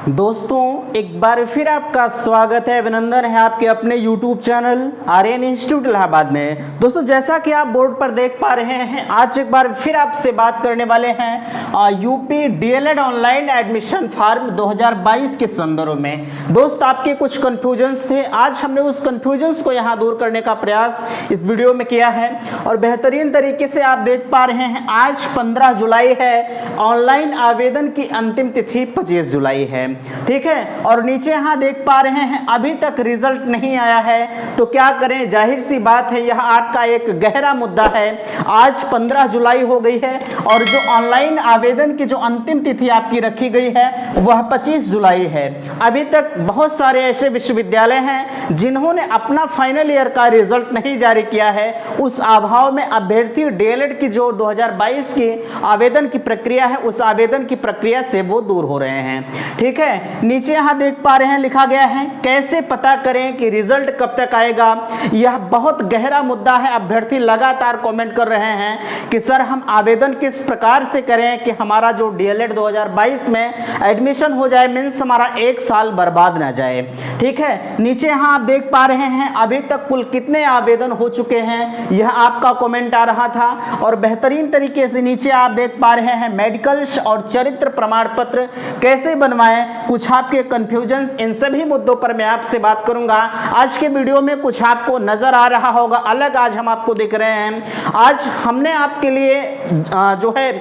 दोस्तों एक बार फिर आपका स्वागत है, अभिनंदन है आपके अपने YouTube channel Aryan institute Allahabad में। दोस्तों जैसा कि आप बोर्ड पर देख पा रहे हैं, आज एक बार फिर आपसे बात करने वाले हैं UP DElEd online admission form 2022 के संदर्भ में। दोस्त आपके कुछ कंफ्यूजन्स थे, आज हमने उस कंफ्यूजन्स को यहाँ दूर करने का प्रयास इस वीडियो में किया है और बेहतरीन तरीके से आप देख पा रहे हैं आज 15 जुलाई है, ऑनलाइन आवेदन की अंतिम तिथि 25 जुलाई है। ठीक है, और नीचे यहां देख पा रहे हैं अभी तक रिजल्ट नहीं आया है, तो क्या करें, जाहिर सी बात है यह आपका एक गहरा मुद्दा है। आज 15 जुलाई हो गई है और जो ऑनलाइन आवेदन की जो अंतिम तिथि आपकी रखी गई है वह 25 जुलाई है। अभी तक बहुत सारे ऐसे विश्वविद्यालय हैं जिन्होंने अपना फाइनल ईयर का रिजल्ट नहीं जारी किया है। उस अभाव में अभ्यर्थी डीएलएड की जो 2022 की आवेदन की प्रक्रिया है, उस आवेदन की प्रक्रिया से वो दूर हो रहे हैं। ठीक है, नीचे यहां देख पा रहे हैं लिखा गया है कैसे पता करें कि रिजल्ट कब तक आएगा। यह बहुत गहरा मुद्दा है। अभ्यर्थी लगातार कमेंट कर रहे हैं कि सर हम आवेदन किस प्रकार से करें कि हमारा जो डीएलएड 2022 में एडमिशन हो जाए, मींस हमारा एक साल बर्बाद ना जाए। ठीक है, नीचे यहां आप देख पा रहे हैं अभी तक कुल कितने आवेदन हो चुके हैं, यह आपका कमेंट आ रहा था। और बेहतरीन तरीके से नीचे आप देख पा रहे हैं मेडिकल और चरित्र प्रमाण पत्र कैसे बनवाएं, कुछ आपके कंफ्यूजन, इन सभी मुद्दों पर मैं आपसे बात करूंगा। आज के वीडियो में कुछ आपको नजर आ रहा होगा अलग, आज हम आपको दिख रहे हैं। आज हमने आपके लिए जो है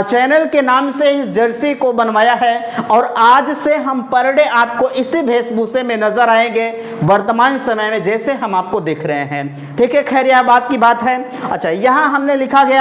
चैनल के नाम से इस जर्सी को बनवाया है और आज से हम पर डे आपको इसी वेशभूषे में नजर आएंगे वर्तमान समय में जैसे हम आपको दिख रहे हैं। ठीक है, खैर यह बात की बात है। अच्छा, यहाँ हमने लिखा है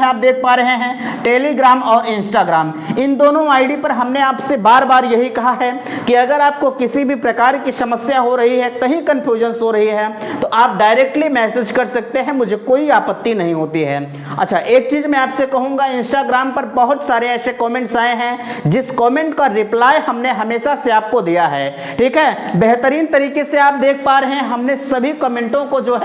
आप देख पा रहे हैं टेलीग्राम और इंस्टाग्राम, इन दोनों आईडी पर हमने आपसे बार बार यही कहा है कि अगर आपको किसी भी प्रकार की समस्या हो रही है, कहीं कंफ्यूजन हो रही है, तो आप डायरेक्टली मैसेज कर सकते हैं, मुझे कोई आपत्ति नहीं होती है। अच्छा, एक चीज मैं आपसे कहूंगा, इंस्टाग्राम पर बहुत सारे ऐसे कमेंट्स आए हैं जिस कमेंट का रिप्लाई हमने हमेशा से आपको दिया है। ठीक है, बेहतरीन तरीके से आप देख पा रहे हैं हमने सभी कमेंटों को जो है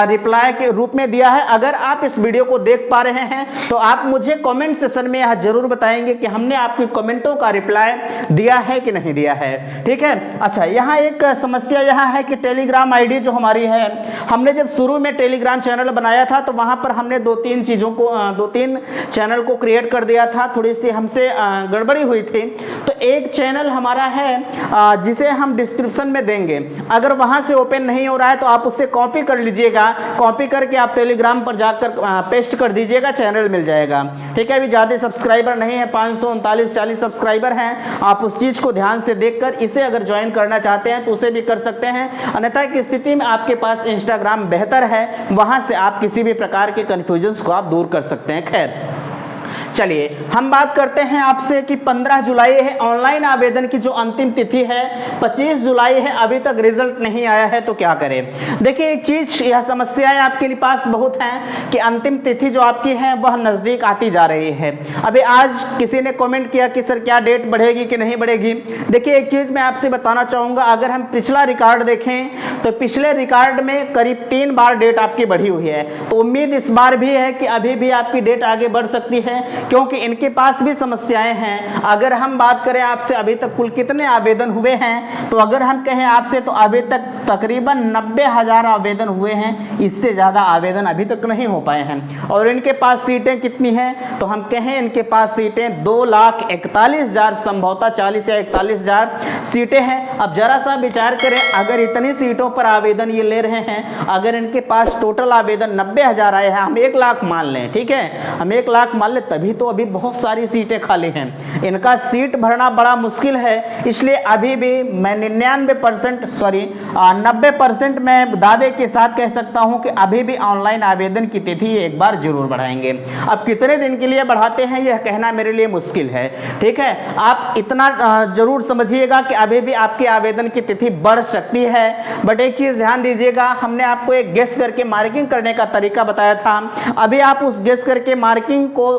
रिप्लाई के रूप में दिया है। अगर आप इस वीडियो को देख पा रहे हैं तो आप मुझे कमेंट सेशन में यह जरूर बताएंगे कि हमने आपकी कमेंटों का रिप्लाई दिया है कि नहीं दिया है। ठीक है, अच्छा यहाँ एक समस्या यह है कि टेलीग्राम आईडी जो हमारी है, हमने जब शुरू में टेलीग्राम चैनल बनाया था तो वहां पर हमने दो तीन चैनल को क्रिएट कर दिया था, थोड़ी सी हमसे गड़बड़ी हुई थी। तो एक चैनल हमारा है जिसे हम डिस्क्रिप्शन में देंगे, अगर वहां से ओपन नहीं हो रहा है तो आप उससे कॉपी कर लीजिएगा, कॉपी करके आप टेलीग्राम पर जाकर पेस्ट कर दीजिएगा, चैनल मिल जाएगा। ठीक है, अभी ज़्यादा सब्सक्राइबर नहीं है, 539-40 सब्सक्राइबर हैं। आप उस चीज़ को ध्यान से देखकर इसे अगर ज्वाइन करना चाहते हैं तो उसे भी कर सकते हैं, अन्यथा की स्थिति में आपके पास इंस्टाग्राम बेहतर है, वहां से आप किसी भी प्रकार के कन्फ्यूजन्स को आप दूर कर सकते हैं। खैर चलिए हम बात करते हैं आपसे कि 15 जुलाई है, ऑनलाइन आवेदन की जो अंतिम तिथि है 25 जुलाई है, अभी तक रिजल्ट नहीं आया है, तो क्या करें। देखिए एक चीज, यह समस्याएं आपके लिए पास बहुत हैं कि अंतिम तिथि जो आपकी है वह नजदीक आती जा रही है। अभी आज किसी ने कमेंट किया कि सर क्या डेट बढ़ेगी कि नहीं बढ़ेगी। देखिए एक चीज मैं आपसे बताना चाहूंगा, अगर हम पिछला रिकॉर्ड देखें तो पिछले रिकॉर्ड में करीब 3 बार डेट आपकी बढ़ी हुई है, तो उम्मीद इस बार भी है कि अभी भी आपकी डेट आगे बढ़ सकती है, क्योंकि इनके पास भी समस्याएं हैं। अगर हम बात करें आपसे अभी तक कुल कितने आवेदन हुए हैं, तो अगर हम कहें आपसे तो अभी तक तकरीबन 90,000 आवेदन हुए हैं, इससे ज़्यादा आवेदन अभी तक नहीं हो पाए हैं। और इनके पास सीटें कितनी हैं, तो हम कहें इनके पास सीटें 2,41,000, संभवतः 40 या 41,000 सीटें हैं। अब जरा सा विचार करें, अगर इतनी सीटों पर आवेदन ये ले रहे हैं, अगर इनके पास टोटल आवेदन 90,000 आए हैं, हम 1 लाख मान लें, ठीक है, हम 1 लाख मान लें, तभी तो अभी बहुत सारी सीटें खाली हैं। इनका सीट भरना बड़ा मुश्किल है, इसलिए अभी भी मैं 90% मैं दावे के साथ कह सकता हूं कि अभी भी ऑनलाइन आवेदन की तिथि एक बार जरूर बढ़ाएंगे। अब कितने दिन के लिए बढ़ाते हैं यह कहना मेरे लिए मुश्किल है। ठीक है, आप इतना जरूर समझिएगा कि अभी भी आपके आवेदन की तिथि बढ़ सकती है। बट एक चीज ध्यान दीजिएगा, हमने आपको एक गेस करके मार्किंग करने का तरीका बताया था, अभी आप उस गेस करके मार्किंग को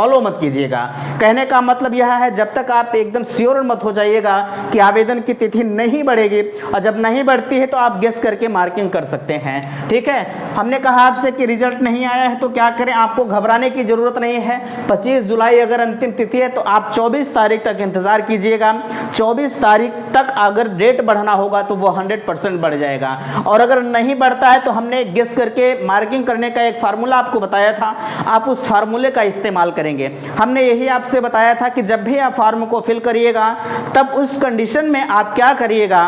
फॉलो मत कीजिएगा। कहने का मतलब यह है, जब तक आप एकदम श्योर मत हो जाइएगा कि आवेदन की तिथि नहीं बढ़ेगी, और जब नहीं बढ़ती है तो आप गेस करके मार्किंग कर सकते हैं। ठीक है, हमने कहा आपसे कि रिजल्ट नहीं आया है तो क्या करें, आपको घबराने की जरूरत नहीं है। 25 जुलाई अगर अंतिम तिथि है तो आप 24 तारीख तक इंतजार कीजिएगा। 24 तारीख तक अगर डेट बढ़ना होगा तो वो 100% बढ़ जाएगा, और अगर नहीं बढ़ता है तो हमने गेस करके मार्किंग करने का एक फार्मूला आपको बताया था, आप उस फार्मूले का इस्तेमाल करेंगे। हमने यही आपसे बताया था कि जब भी आप फॉर्म को फिल करिएगा तब उस कंडीशन में आप क्या करिएगा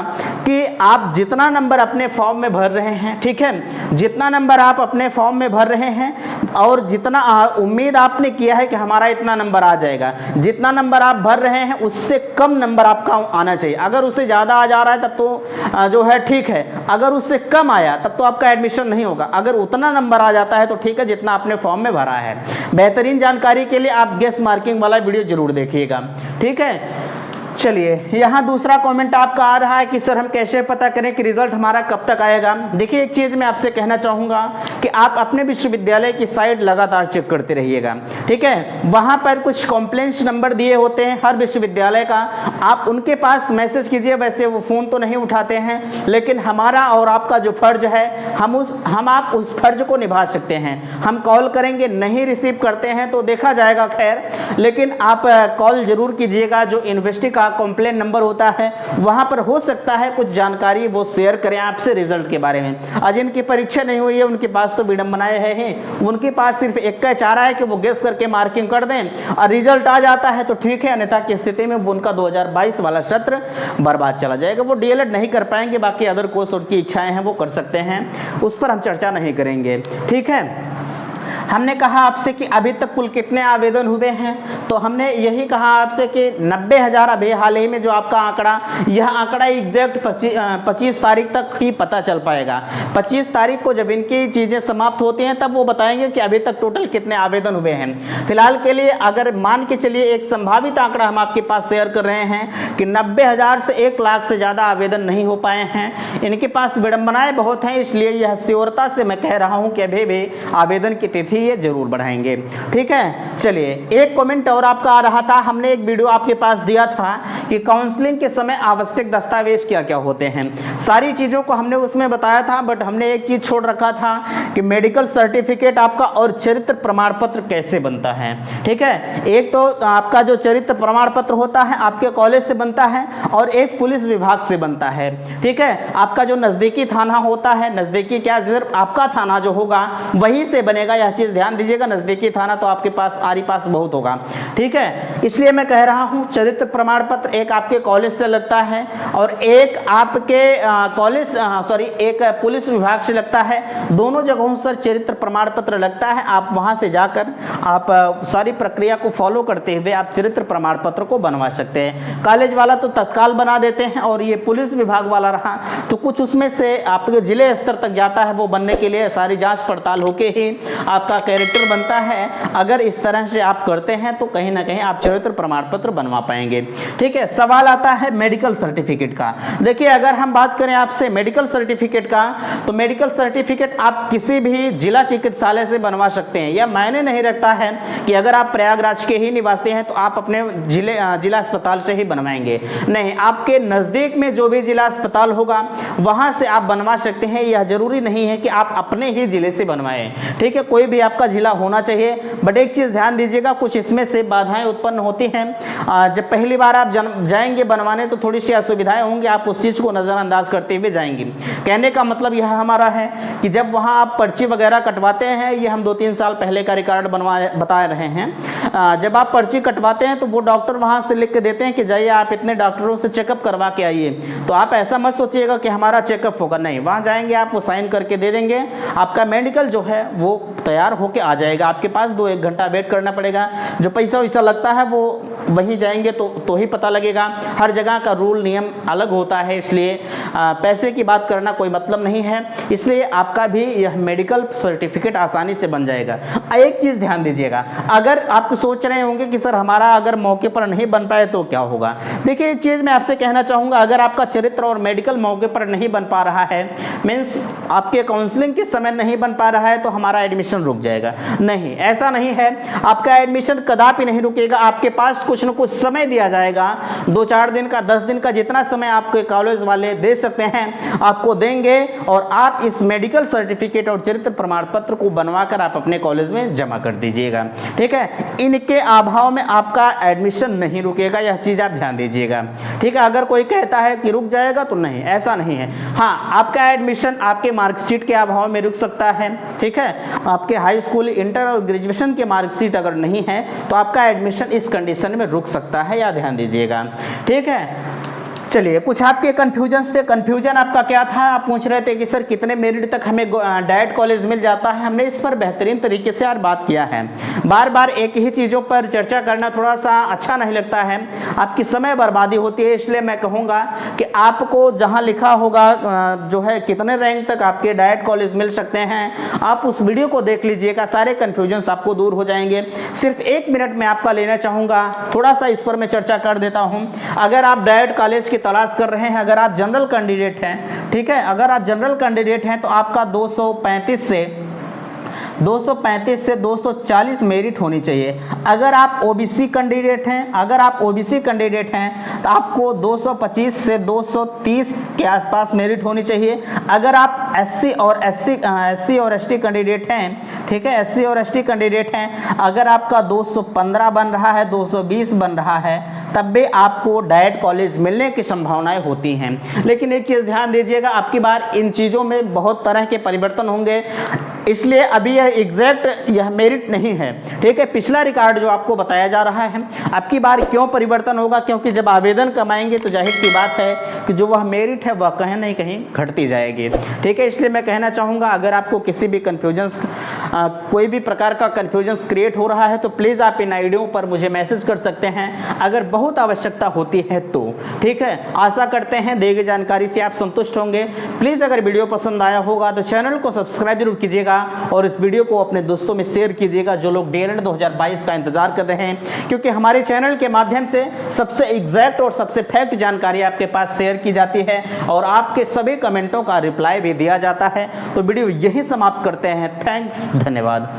कि आप जितना नंबर अपने फॉर्म में भर रहे हैं, ठीक है, जितना नंबर आप अपने फॉर्म में भर रहे हैं और जितना उम्मीद आपने किया है कि हमारा इतना नंबर आ जाएगा, जितना नंबर आप भर रहे हैं उससे कम नंबर आपका आना चाहिए। अगर उससे ज़्यादा आ जा रहा है तब तो जो है ठीक है, अगर उससे कम आया तब तो आपका एडमिशन नहीं होगा। अगर उतना नंबर आ जाता है तो ठीक है जितना आपने फॉर्म में भरा है। बेहतरीन जानकारी के लिए आप गेस मार्किंग वाला वीडियो जरूर देखिएगा। ठीक है, चलिए यहाँ दूसरा कमेंट आपका आ रहा है कि सर हम कैसे पता करें कि रिजल्ट हमारा कब तक आएगा। देखिए एक चीज़ मैं आपसे कहना चाहूँगा कि आप अपने विश्वविद्यालय की साइट लगातार चेक करते रहिएगा। ठीक है, वहाँ पर कुछ कंप्लेंट्स नंबर दिए होते हैं हर विश्वविद्यालय का, आप उनके पास मैसेज कीजिए। वैसे वो फ़ोन तो नहीं उठाते हैं, लेकिन हमारा और आपका जो फर्ज है हम आप उस फर्ज को निभा सकते हैं। हम कॉल करेंगे, नहीं रिसीव करते हैं तो देखा जाएगा, खैर, लेकिन आप कॉल जरूर कीजिएगा। जो इन्वेस्टिगा कंप्लेंट नंबर होता है वहां पर हो सकता है कुछ जानकारी वो शेयर करें आपसे रिजल्ट के बारे में। आज जिनकी परीक्षा नहीं हुई है उनके पास तो विडंबनाएं हैं, उनके पास सिर्फ एक का चारा है कि वो गेस करके मार्किंग कर दें और रिजल्ट आ जाता है तो ठीक है, अन्यथा की स्थिति में उनका 2022 वाला सत्र बर्बाद चला जाएगा। वो डीएलएड नहीं कर पाएंगे, बाकी अदर कोर्स उनकी इच्छाएं हैं वो कर सकते हैं, उस पर हम चर्चा नहीं करेंगे। ठीक है, हमने कहा आपसे कि अभी तक कुल कितने आवेदन हुए हैं, तो हमने यही कहा आपसे कि 90,000 अभी हाल ही में जो आपका आंकड़ा, यह आंकड़ा एग्जैक्ट 25 तारीख तक ही पता चल पाएगा। 25 तारीख को जब इनकी चीज़ें समाप्त होती हैं तब वो बताएंगे कि अभी तक टोटल कितने आवेदन हुए हैं। फिलहाल के लिए अगर मान के चलिए एक संभावित आंकड़ा हम आपके पास शेयर कर रहे हैं कि 90,000 से 1 लाख से ज़्यादा आवेदन नहीं हो पाए हैं। इनके पास विडंबनाएं बहुत हैं, इसलिए यह श्योरता से मैं कह रहा हूँ कि अभी भी आवेदन की तिथि ये जरूर बढ़ाएंगे। ठीक है, चलिए एक कमेंट और आपका आ रहा था, हमने एक वीडियो आपके पास दिया था कि काउंसलिंग के समय आवश्यक दस्तावेज क्या क्या होते हैं। सारी चीज़ों को हमने उसमें बताया था, बट हमने एक चीज़ छोड़ रखा था कि मेडिकल सर्टिफिकेट आपका और चरित्र प्रमाण पत्र कैसे बनता है। ठीक है, एक तो आपका जो चरित्र प्रमाण पत्र होता है आपके कॉलेज से बनता है और एक पुलिस विभाग से बनता है। ठीक है, आपका जो नज़दीकी थाना होता है, नज़दीकी क्या, सिर्फ आपका थाना जो होगा वहीं से बनेगा। यह चीज़ ध्यान दीजिएगा, नज़दीकी थाना तो आपके पास आरी पास बहुत होगा। ठीक है, इसलिए मैं कह रहा हूं चरित्र प्रमाण पत्र एक आपके कॉलेज से लगता है और एक आपके एक पुलिस विभाग से लगता है। दोनों जगहों से चरित्र प्रमाण पत्र लगता है। आप वहां से जाकर आप सारी प्रक्रिया को फॉलो करते हुए आप चरित्र प्रमाण पत्र को बनवा सकते हैं। कॉलेज वाला तो तत्काल बना देते हैं और ये पुलिस विभाग वाला रहा तो कुछ उसमें से आपके जिले स्तर तक जाता है। वो बनने के लिए सारी जांच पड़ताल होके ही आपका कैरेक्टर बनता है। अगर इस तरह से आप करते हैं तो कहीं ना कहीं आप चरित्र प्रमाण पत्र बनवा पाएंगे। ठीक है, सवाल आता है मेडिकल सर्टिफिकेट का। देखिए अगर हम बात करें आपसे मेडिकल सर्टिफिकेट का, तो मेडिकल सर्टिफिकेट आप किसी भी जिला चिकित्सालय से बनवा सकते हैं। यह मायने नहीं रखता है कि अगर आप प्रयागराज के ही निवासी हैं तो आप अपने जिला अस्पताल से ही बनवाएंगे, नहीं, आपके नज़दीक में जो भी जिला अस्पताल होगा वहां से आप बनवा सकते हैं। यह जरूरी नहीं है कि आप अपने ही जिले से बनवाएं। ठीक है, कोई भी आपका जिला होना चाहिए। बट एक चीज़ ध्यान दीजिएगा, कुछ इसमें से बाधाएं उत्पन्न होती हैं। जब पहली बार आप जाएंगे बनवाने तो थोड़ी सी असुविधाएं होंगी, आप उस चीज़ को नज़रअंदाज करते हुए जाएंगे। कहने का मतलब यह हमारा है कि जब वहाँ आप पर्ची वगैरह कटवाते हैं, ये हम 2-3 साल पहले का रिकॉर्ड बता रहे हैं, जब आप पर्ची कटवाते हैं तो वो डॉक्टर वहाँ से लिख के देते हैं कि जाइए आप इतने डॉक्टरों से चेकअप करवा के आइए। तो आप ऐसा मत सोचिएगा कि हमारा चेकअप होगा, नहीं, वहाँ जाएंगे आप वो साइन करके दे देंगे, आपका मेडिकल जो है वो तैयार होके आ जाएगा। आपके पास 2-1 घंटा वेट करना पड़ेगा, जो पैसा वैसा लगता है वो वहीं जाएंगे तो ही पता लगेगा। हर जगह का रूल नियम अलग होता है, इसलिए पैसे की बात करना कोई मतलब नहीं है। इसलिए आपका भी यह मेडिकल सर्टिफिकेट आसानी से बन जाएगा। एक चीज़ ध्यान दीजिएगा, अगर आप सोच रहे होंगे कि सर हमारा अगर मौके पर नहीं बन पाए तो क्या होगा। देखिए एक चीज़ मैं आपसे कहना चाहूँगा, अगर आपका चरित्र और मेडिकल मौके पर नहीं बन पा रहा है, मीन्स आपके काउंसलिंग के समय नहीं बन पा रहा है, तो हमारा एडमिशन रुक जाएगा। नहीं, ऐसा नहीं है, आपका एडमिशन कदापि नहीं रुकेगा। आपके पास कुछ न कुछ समय दिया जाएगा, 2-4 दिन का, 10 दिन का, जितना समय आपके कॉलेज वाले दे सकते हैं आपको देंगे, और आप इस मेडिकल सर्टिफिकेट और चरित्र प्रमाण पत्र को बनवाकर आप अपने कॉलेज में जमा कर दीजिएगा। ठीक है, इनके अभाव में आपका एडमिशन नहीं रुकेगा, यह चीज़ आप ध्यान दीजिएगा। ठीक है, अगर कोई कहता है कि रुक जाएगा तो नहीं, ऐसा नहीं है। हाँ, आपका एडमिशन आपके मार्कशीट के अभाव में रुक सकता है। ठीक है, आपके हाई स्कूल, इंटर और ग्रेजुएशन के मार्कशीट अगर नहीं है तो आपका एडमिशन इस कंडीशन में रुक सकता है, या ध्यान दीजिएगा। ठीक है, चलिए कुछ आपके कन्फ्यूजन थे। कन्फ्यूजन आपका क्या था, आप पूछ रहे थे कि सर कितने मेरिट तक हमें डायरेक्ट कॉलेज मिल जाता है। हमने इस पर बेहतरीन तरीके से यार बात किया है। बार बार एक ही चीज़ों पर चर्चा करना थोड़ा सा अच्छा नहीं लगता है, आपकी समय बर्बादी होती है। इसलिए मैं कहूँगा कि आपको जहाँ लिखा होगा जो है कितने रैंक तक आपके डायरेक्ट कॉलेज मिल सकते हैं, आप उस वीडियो को देख लीजिएगा, सारे कन्फ्यूजन्स आपको दूर हो जाएंगे। सिर्फ 1 मिनट में आपका लेना चाहूँगा, थोड़ा सा इस पर मैं चर्चा कर देता हूँ। अगर आप डायरेक्ट कॉलेज की तलाश कर रहे हैं, अगर आप जनरल कैंडिडेट हैं, ठीक है, अगर आप जनरल कैंडिडेट हैं तो आपका 235 से 240 मेरिट होनी चाहिए। अगर आप ओबीसी कैंडिडेट हैं, तो आपको 225 से 230 के आसपास मेरिट होनी चाहिए। अगर आप एससी और एसटी कैंडिडेट हैं, ठीक है, एससी और एसटी कैंडिडेट हैं, अगर आपका 215 बन रहा है, 220 बन रहा है, तब भी आपको डायरेक्ट कॉलेज मिलने की संभावनाएं होती हैं। लेकिन एक चीज़ ध्यान दीजिएगा, आपकी बार इन चीज़ों में बहुत तरह के परिवर्तन होंगे, इसलिए अभी यह एग्जैक्ट यह मेरिट नहीं है। ठीक है, पिछला रिकॉर्ड जो आपको बताया जा रहा है, आपकी बार क्यों परिवर्तन होगा, क्योंकि जब आवेदन कमाएंगे तो जाहिर सी बात है कि जो वह मेरिट है वह कहीं नहीं कहीं घटती जाएगी। ठीक है, इसलिए मैं कहना चाहूँगा, अगर आपको किसी भी कोई भी प्रकार का कन्फ्यूजन्स क्रिएट हो रहा है तो प्लीज़ आप इन आईडियों पर मुझे मैसेज कर सकते हैं, अगर बहुत आवश्यकता होती है तो। ठीक है, आशा करते हैं दी गई जानकारी से आप संतुष्ट होंगे। प्लीज़ अगर वीडियो पसंद आया होगा तो चैनल को सब्सक्राइब जरूर कीजिएगा और इस वीडियो को अपने दोस्तों में शेयर कीजिएगा जो लोग डीएलएड 2022 का इंतजार कर रहे हैं, क्योंकि हमारे चैनल के माध्यम से सबसे एग्जैक्ट और सबसे फैक्ट जानकारी आपके पास शेयर की जाती है और आपके सभी कमेंटों का रिप्लाई भी दिया जाता है। तो वीडियो यही समाप्त करते हैं। थैंक्स, धन्यवाद।